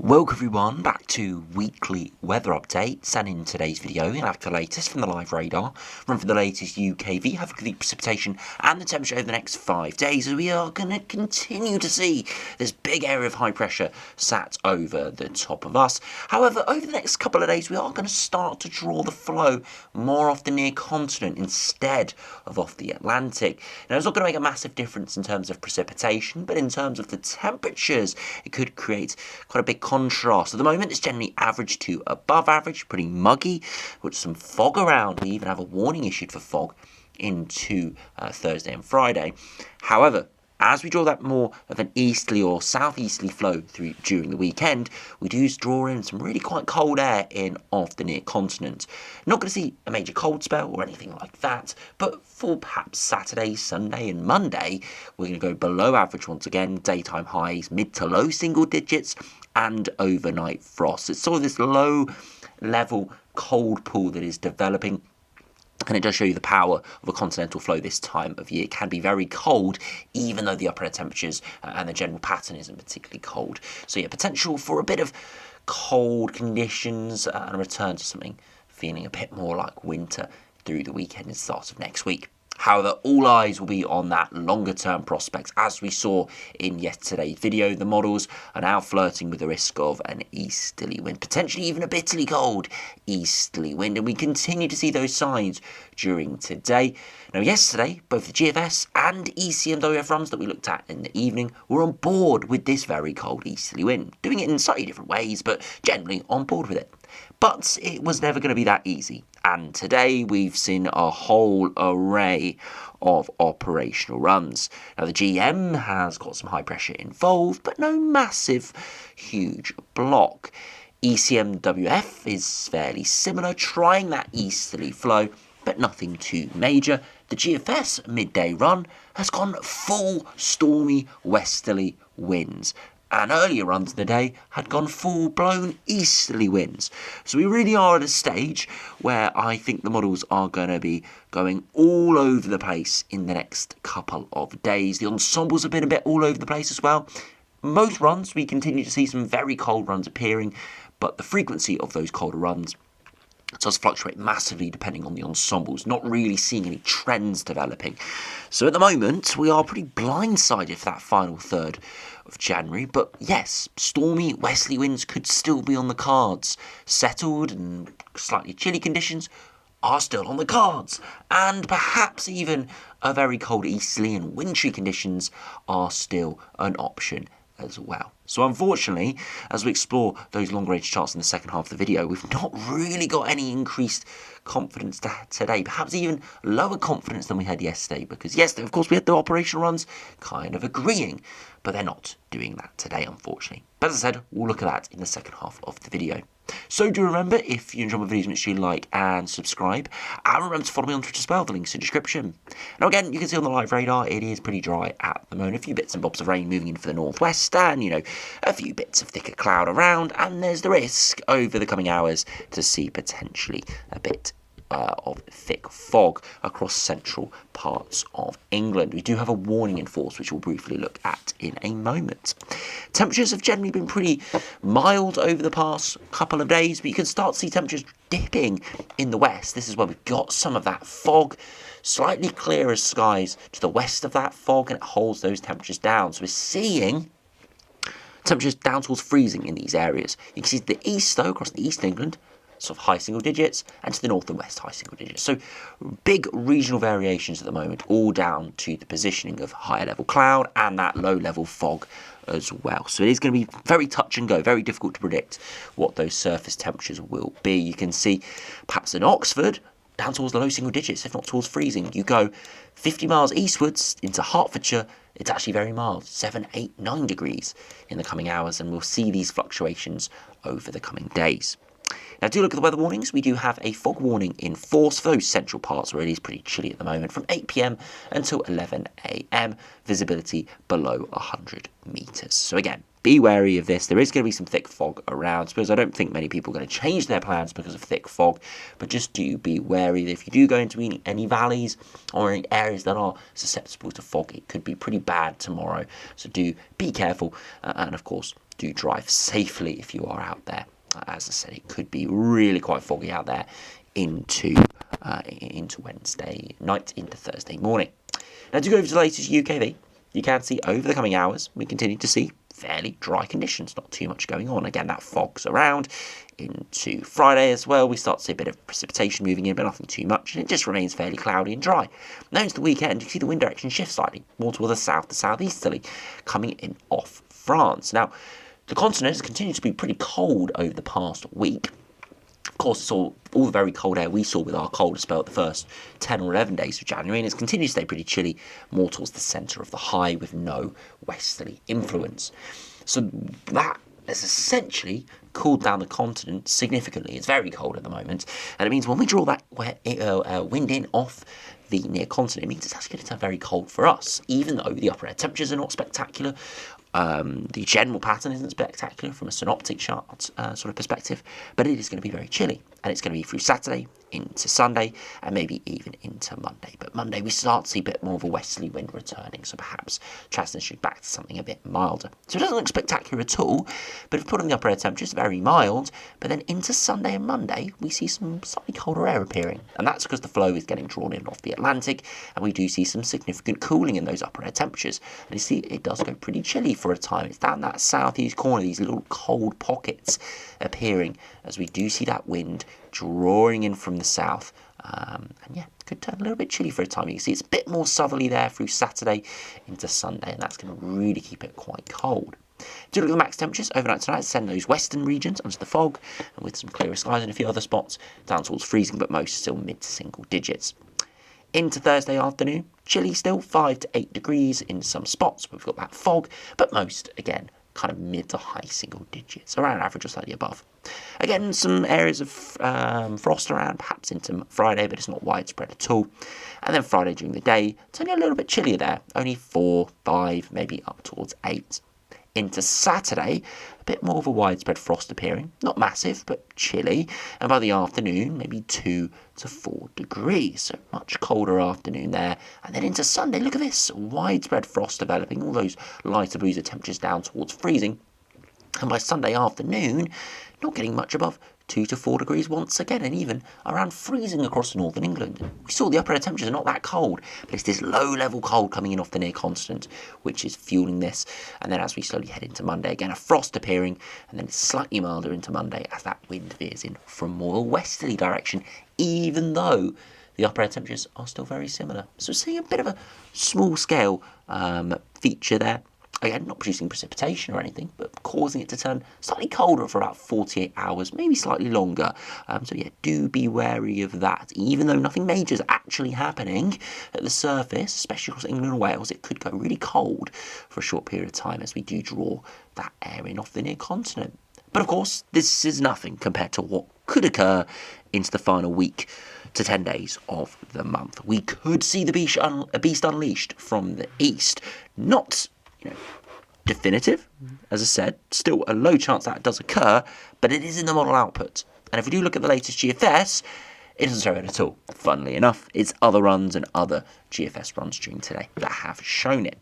Welcome everyone back to weekly weather updates, and in today's video we'll have the latest from the live radar, run for the latest UKV, have a look at the precipitation and the temperature over the next 5 days, as we are going to continue to see this big area of high pressure sat over the top of us. However, over the next couple of days we are going to start to draw the flow more off the near continent instead of off the Atlantic. Now it's not going to make a massive difference in terms of precipitation, but in terms of the temperatures it could create quite a big contrast. At the moment it's generally average to above average, pretty muggy, with some fog around. We even have a warning issued for fog into Thursday and Friday. However, as we draw that more of an easterly or southeasterly flow through during the weekend, we do draw in some really quite cold air in off the near continent. Not going to see a major cold spell or anything like that, but for perhaps Saturday, Sunday and Monday, we're going to go below average once again. Daytime highs mid to low single digits and overnight frost. It's sort of this low level cold pool that is developing. And it does show you the power of a continental flow this time of year. It can be very cold, even though the upper air temperatures and the general pattern isn't particularly cold. So yeah, potential for a bit of cold conditions and a return to something feeling a bit more like winter through the weekend and start of next week. However, all eyes will be on that longer term prospects. As we saw in yesterday's video, the models are now flirting with the risk of an easterly wind, potentially even a bitterly cold easterly wind, and we continue to see those signs during today. Now yesterday, both the GFS and ECMWF runs that we looked at in the evening were on board with this very cold easterly wind, doing it in slightly different ways, but generally on board with it. But it was never going to be that easy, and today we've seen a whole array of operational runs. Now the GM has got some high pressure involved, but no massive, huge block. ECMWF is fairly similar, trying that easterly flow, but nothing too major. The GFS midday run has gone full stormy westerly winds, and earlier runs in the day had gone full-blown easterly winds. So we really are at a stage where I think the models are going to be going all over the place in the next couple of days. The ensembles have been a bit all over the place as well. Most runs we continue to see some very cold runs appearing, but the frequency of those colder runs does fluctuate massively depending on the ensembles, not really seeing any trends developing. So at the moment we are pretty blindsided for that final third of January, but yes, stormy westerly winds could still be on the cards. Settled and slightly chilly conditions are still on the cards, and perhaps even a very cold easterly and wintry conditions are still an option as well. So unfortunately, as we explore those long range charts in the second half of the video, we've not really got any increased confidence today, perhaps even lower confidence than we had yesterday, because yesterday of course we had the operational runs kind of agreeing, but they're not doing that today unfortunately. But as I said, we'll look at that in the second half of the video. So do remember, if you enjoy my videos, make sure you like and subscribe, and remember to follow me on Twitter as well, the link's in the description. Now again, you can see on the live radar, it is pretty dry at the moment, a few bits and bobs of rain moving in for the northwest, and a few bits of thicker cloud around, and there's the risk over the coming hours to see potentially a bit of thick fog across central parts of England. We do have a warning in force, which we'll briefly look at in a moment. Temperatures have generally been pretty mild over the past couple of days, but you can start to see temperatures dipping in the west. This is where we've got some of that fog, slightly clearer skies to the west of that fog, and it holds those temperatures down. So we're seeing temperatures down towards freezing in these areas. You can see to the east, though, across the east of England, sort of high single digits, and to the north and west, high single digits. So big regional variations at the moment, all down to the positioning of higher level cloud and that low level fog as well. So it is going to be very touch and go, very difficult to predict what those surface temperatures will be. You can see perhaps in Oxford, down towards the low single digits, if not towards freezing. You go 50 miles eastwards into Hertfordshire, it's actually very mild, 7, 8, 9 degrees in the coming hours, and we'll see these fluctuations over the coming days. Now, do look at the weather warnings. We do have a fog warning in force for those central parts where it is pretty chilly at the moment from 8 p.m. until 11 a.m. Visibility below 100 metres. So again, be wary of this. There is going to be some thick fog around, because I don't think many people are going to change their plans because of thick fog, but just do be wary that if you do go into any valleys or any areas that are susceptible to fog, it could be pretty bad tomorrow. So do be careful, and of course, do drive safely if you are out there. As I said, it could be really quite foggy out there into Wednesday night, into Thursday morning. Now, to go over to the latest UKV, you can see over the coming hours, we continue to see fairly dry conditions, not too much going on. Again, that fog's around into Friday as well. We start to see a bit of precipitation moving in, but nothing too much, and it just remains fairly cloudy and dry. Now into the weekend, you see the wind direction shift slightly, more toward the south to southeasterly, coming in off France. Now, the continent has continued to be pretty cold over the past week. Of course, it's all the very cold air we saw with our coldest spell at the first 10 or 11 days of January, and it's continued to stay pretty chilly, more towards the centre of the high with no westerly influence. So that has essentially cooled down the continent significantly. It's very cold at the moment, and it means when we draw that wind in off the near continent, it means it's actually going to turn very cold for us, even though the upper air temperatures are not spectacular. The general pattern isn't spectacular from a synoptic chart sort of perspective, but it is going to be very chilly, and it's going to be through Saturday into Sunday and maybe even into Monday. But Monday we start to see a bit more of a westerly wind returning, so perhaps transitioning back to something a bit milder. So it doesn't look spectacular at all, but if we put on the upper air temperatures, very mild. But then into Sunday and Monday we see some slightly colder air appearing, and that's because the flow is getting drawn in off the Atlantic, and we do see some significant cooling in those upper air temperatures. And you see it does go pretty chilly for a time. It's down that southeast corner, these little cold pockets appearing as we do see that wind drawing in from the south, and yeah, could turn a little bit chilly for a time. You can see it's a bit more southerly there through Saturday into Sunday, and that's going to really keep it quite cold. Do look at the max temperatures overnight tonight, send those western regions under the fog, and with some clearer skies in a few other spots, down towards freezing, but most still mid to single digits. Into Thursday afternoon, chilly still, 5 to 8 degrees in some spots. We've got that fog, but most, again, kind of mid to high single digits, around average or slightly above. Again, some areas of frost around, perhaps into Friday, but it's not widespread at all. And then Friday during the day, it's only a little bit chillier there, only 4, 5, maybe up towards 8. Into Saturday, a bit more of a widespread frost appearing, not massive, but chilly, and by the afternoon, maybe 2 to 4 degrees, so much colder afternoon there. And then into Sunday, look at this, widespread frost developing, all those lighter blues of temperatures down towards freezing, and by Sunday afternoon, not getting much above 2 to 4 degrees once again, and even around freezing across northern England. We saw the upper air temperatures are not that cold, but it's this low-level cold coming in off the near continent, which is fueling this. And then as we slowly head into Monday, again, a frost appearing, and then it's slightly milder into Monday as that wind veers in from more westerly direction, even though the upper air temperatures are still very similar. So seeing a bit of a small-scale feature there. Again, not producing precipitation or anything, but causing it to turn slightly colder for about 48 hours, maybe slightly longer. So yeah, do be wary of that. Even though nothing major is actually happening at the surface, especially across England and Wales, it could go really cold for a short period of time as we do draw that air in off the near continent. But of course, this is nothing compared to what could occur into the final week to 10 days of the month. We could see the beast unleashed from the east. Not definitive, as I said, still a low chance that does occur, but it is in the model output. And if we do look at the latest GFS, it doesn't show it at all. Funnily enough, it's other runs and other GFS runs during today that have shown it.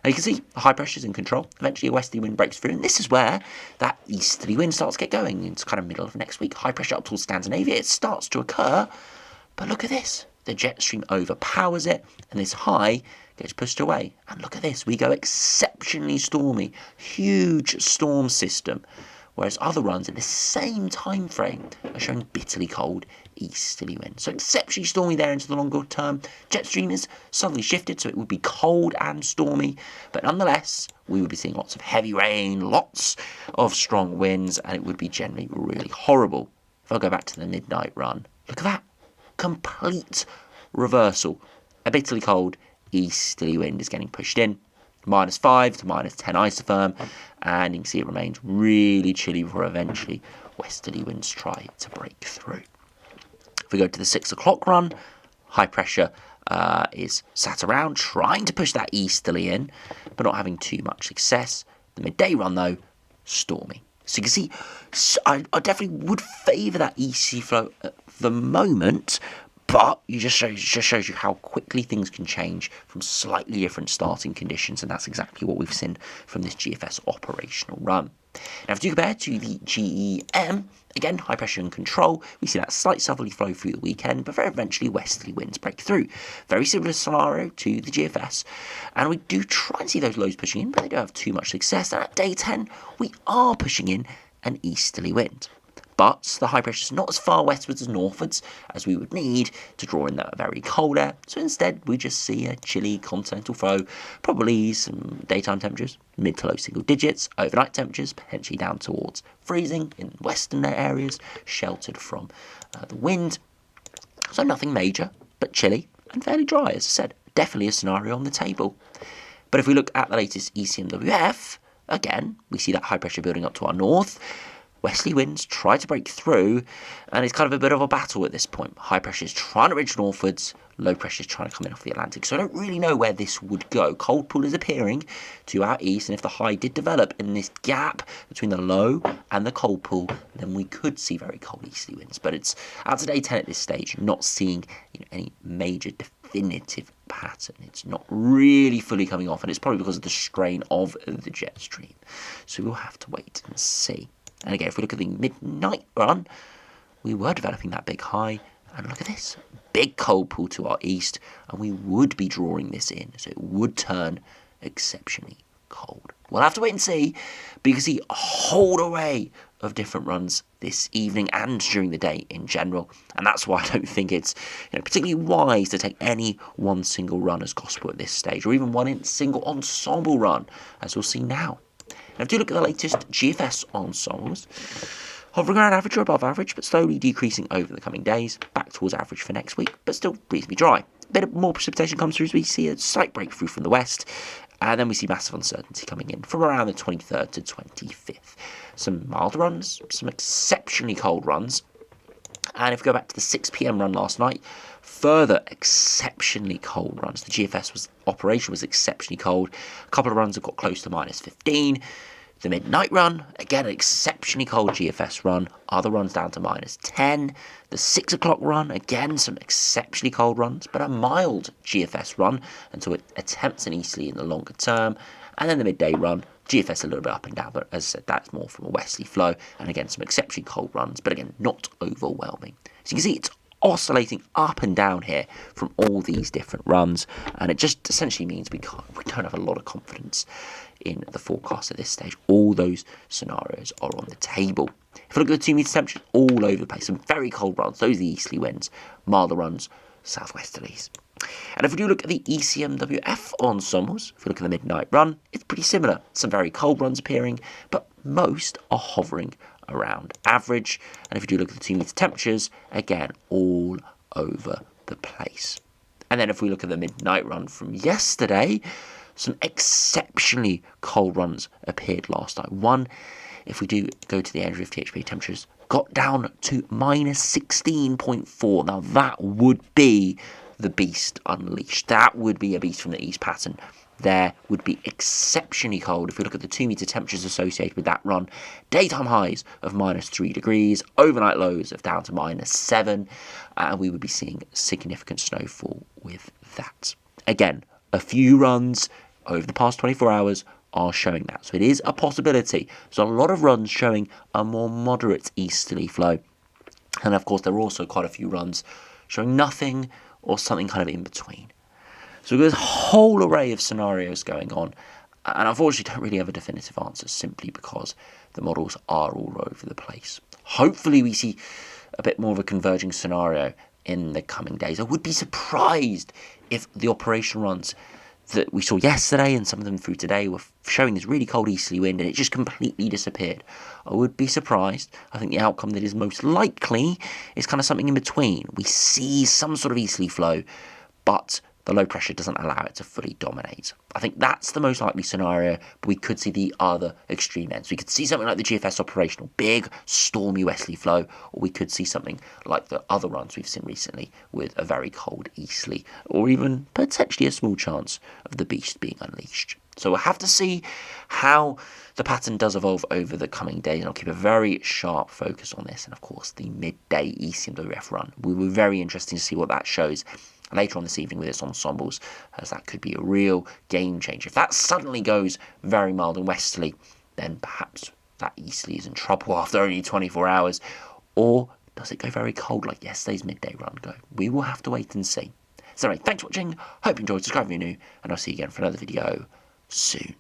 Now you can see the high pressure is in control. Eventually a westerly wind breaks through, and this is where that easterly wind starts to get going. It's kind of middle of next week. High pressure up towards Scandinavia, it starts to occur, but look at this. The jet stream overpowers it, and this high gets pushed away. And look at this, we go exceptionally stormy, huge storm system, whereas other runs in the same time frame are showing bitterly cold easterly winds. So exceptionally stormy there into the longer term. Jet stream is suddenly shifted, so it would be cold and stormy, but nonetheless, we would be seeing lots of heavy rain, lots of strong winds, and it would be generally really horrible. If I go back to the midnight run, look at that. Complete reversal. A bitterly cold easterly wind is getting pushed in. -5 to -10 isotherm, and you can see it remains really chilly before eventually westerly winds try to break through. If we go to the 6 o'clock run, high pressure is sat around trying to push that easterly in, but not having too much success. The midday run, though, stormy. So you can see, I definitely would favour that easterly flow at the moment, but it just shows you how quickly things can change from slightly different starting conditions, and that's exactly what we've seen from this GFS operational run. Now, if you compare to the GEM, again, high pressure and control, we see that slight southerly flow through the weekend, but very eventually westerly winds break through. Very similar scenario to the GFS, and we do try and see those lows pushing in, but they don't have too much success. And at day 10, we are pushing in an easterly wind. But the high pressure is not as far westwards as northwards as we would need to draw in that very cold air. So instead, we just see a chilly continental flow, probably some daytime temperatures, mid to low single digits, overnight temperatures potentially down towards freezing in western areas, sheltered from the wind. So nothing major, but chilly and fairly dry, as I said. Definitely a scenario on the table. But if we look at the latest ECMWF, again, we see that high pressure building up to our north. Westerly winds try to break through, and it's kind of a bit of a battle at this point. High pressure is trying to ridge northwards, low pressure is trying to come in off the Atlantic. So I don't really know where this would go. Cold pool is appearing to our east, and if the high did develop in this gap between the low and the cold pool, then we could see very cold easterly winds. But it's out to day 10 at this stage, not seeing any major definitive pattern. It's not really fully coming off, and it's probably because of the strain of the jet stream. So we'll have to wait and see. And again, if we look at the midnight run, we were developing that big high. And look at this, big cold pool to our east. And we would be drawing this in. So it would turn exceptionally cold. We'll have to wait and see. But you can see a whole array of different runs this evening and during the day in general. And that's why I don't think it's particularly wise to take any one single run as gospel at this stage. Or even one single ensemble run, as we'll see now. Now, if you look at the latest GFS ensembles, hovering around average or above average, but slowly decreasing over the coming days, back towards average for next week, but still reasonably dry. A bit more precipitation comes through as we see a slight breakthrough from the west, and then we see massive uncertainty coming in from around the 23rd to 25th. Some mild runs, some exceptionally cold runs, and if we go back to the 6 p.m. run last night, further exceptionally cold runs. The GFS operation was exceptionally cold. A couple of runs have got close to -15. The midnight run, again, an exceptionally cold GFS run. Other runs down to -10. The 6 o'clock run, again, some exceptionally cold runs, but a mild GFS run until it attempts an easterly in the longer term. And then the midday run, GFS a little bit up and down, but as I said, that's more from a westerly flow. And again, some exceptionally cold runs, but again, not overwhelming. So you can see it's oscillating up and down here from all these different runs, and it just essentially means we don't have a lot of confidence in the forecast at this stage. All those scenarios are on the table. If we look at the 2 meter temperatures, all over the place, some very cold runs, those are the easterly winds, milder runs, southwesterlies. And if we do look at the ECMWF ensembles, if we look at the midnight run, it's pretty similar. Some very cold runs appearing, but most are hovering around average. And if you do look at the 2 meter temperatures, again, all over the place. And then if we look at the midnight run from yesterday, some exceptionally cold runs appeared last night. One, if we do go to the energy of THP temperatures, got down to -16.4. Now that would be the beast unleashed. That would be a beast from the east pattern. There would be exceptionally cold. If we look at the 2 meter temperatures associated with that run, daytime highs of -3 degrees, overnight lows of down to -7, and we would be seeing significant snowfall with that. Again, a few runs over the past 24 hours are showing that. So it is a possibility. So a lot of runs showing a more moderate easterly flow. And of course, there are also quite a few runs showing nothing or something kind of in between. So there's a whole array of scenarios going on, and unfortunately don't really have a definitive answer simply because the models are all over the place. Hopefully we see a bit more of a converging scenario in the coming days. I would be surprised if the operation runs that we saw yesterday and some of them through today were showing this really cold easterly wind and it just completely disappeared. I would be surprised. I think the outcome that is most likely is kind of something in between. We see some sort of easterly flow, but the low pressure doesn't allow it to fully dominate. I think that's the most likely scenario, but we could see the other extreme ends. We could see something like the GFS operational, big, stormy westerly flow, or we could see something like the other runs we've seen recently with a very cold easterly, or even potentially a small chance of the beast being unleashed. So we'll have to see how the pattern does evolve over the coming days, and I'll keep a very sharp focus on this. And of course, the midday ECMWF run will be very interesting to see what that shows later on this evening with its ensembles, as that could be a real game changer. If that suddenly goes very mild and westerly, then perhaps that easterly is in trouble after only 24 hours. Or does it go very cold like yesterday's midday run go? We will have to wait and see. So anyway, thanks for watching, hope you enjoyed, subscribe if you're new, and I'll see you again for another video soon.